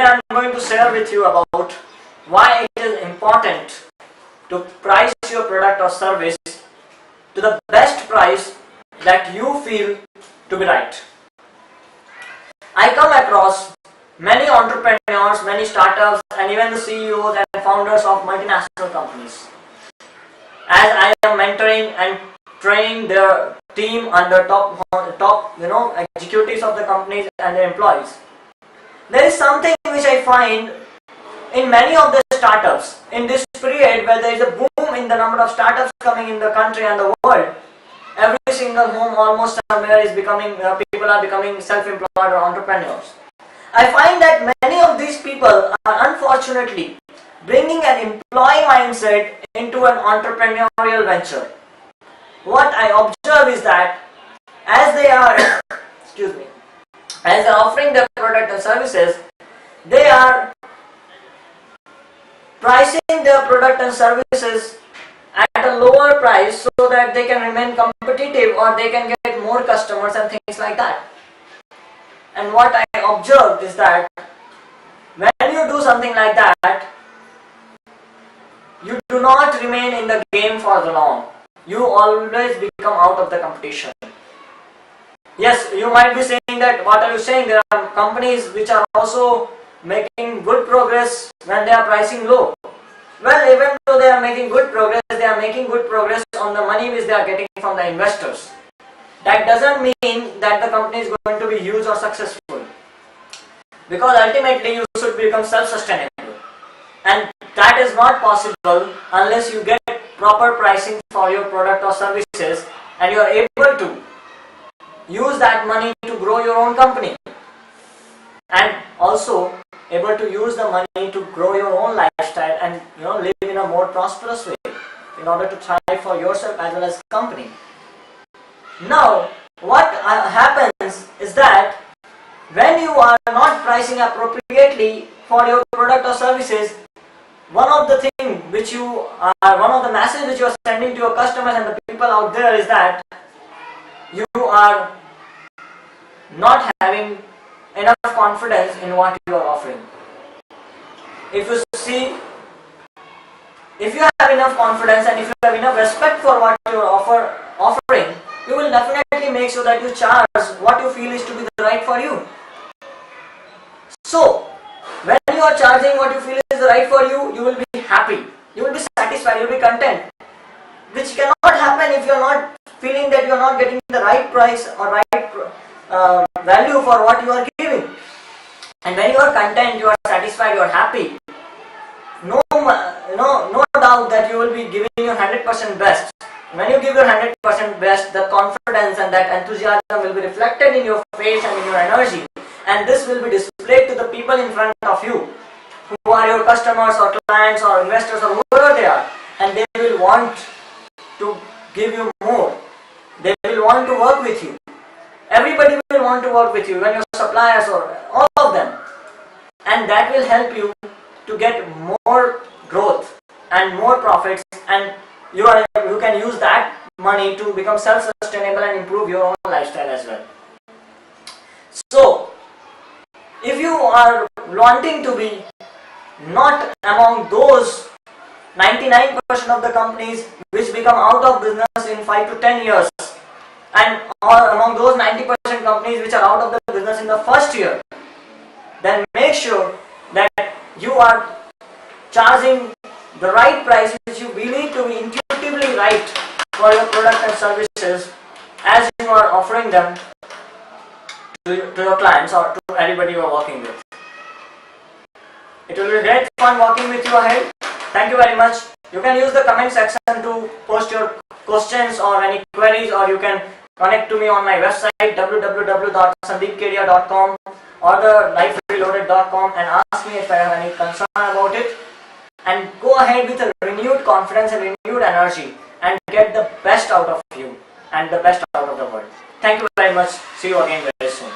Today I am going to share with you about why it is important to price your product or service to the best price that you feel to be right. I come across many entrepreneurs, many startups, and even the CEOs and founders of multinational companies. As I am mentoring and training their team under top executives of the companies and their employees, there is something which I find in many of the startups in this period where there is a boom in the number of startups coming in the country and the world. Every single home almost somewhere is becoming, people are becoming self-employed or entrepreneurs. I find that many of these people are unfortunately bringing an employee mindset into an entrepreneurial venture. What I observe is that as they are, as they are offering their product and services, they are pricing their product and services at a lower price so that they can remain competitive or they can get more customers and things like that. And what I observed is that when you do something like that, you do not remain in the game for the long. You always become out of the competition. Yes, you might be saying that, what are you saying? There are companies which are also making good progress when they are pricing low. Well, even though they are making good progress, they are making good progress on the money which they are getting from the investors. That doesn't mean that the company is going to be huge or successful. Because ultimately you should become self-sustainable. And that is not possible unless you get proper pricing for your product or services and you are able to use that money to grow your own company. And also able to use the money to grow your own lifestyle and live in a more prosperous way in order to thrive for yourself as well as the company. Now, what happens is that when you are not pricing appropriately for your product or services, one of the messages which you are sending to your customers and the people out there is that you are not having enough confidence in what you are offering. If you have enough confidence and if you have enough respect for what you are offering, you will definitely make sure that you charge what you feel is to be the right for you. So, when you are charging what you feel is right for you, you will be happy, you will be satisfied, you will be content. Which cannot happen if you are not feeling that you are not getting the right price or right value for what you are giving. And when you are content, you are satisfied, you are happy, no doubt that you will be giving your 100% best. When you give your 100% best, the confidence and that enthusiasm will be reflected in your face and in your energy. And this will be displayed to the people in front of you, who are your customers or clients or investors or whoever they are. And they will want to give you more. They will want to work with you. Everybody will want to work with you, even your suppliers or all of them. And that will help you to get more growth and more profits, and you can use that money to become self-sustainable and improve your own lifestyle as well. So, if you are wanting to be not among those 99% of the companies which become out of business in 5 to 10 years, and or among those 90% companies which are out of the business in the first year, then make sure that you are charging the right price which you believe to be intuitively right for your product and services as you are offering them to your clients or to anybody you are working with. It will be great fun working with you ahead. Thank you very much. You can use the comment section to post your questions or any queries, or you can connect to me on my website www.sandeepkedia.com or the lifereloaded.com and ask me if I have any concern about it. And go ahead with a renewed confidence and renewed energy and get the best out of you and the best out of the world. Thank you very much. See you again very soon.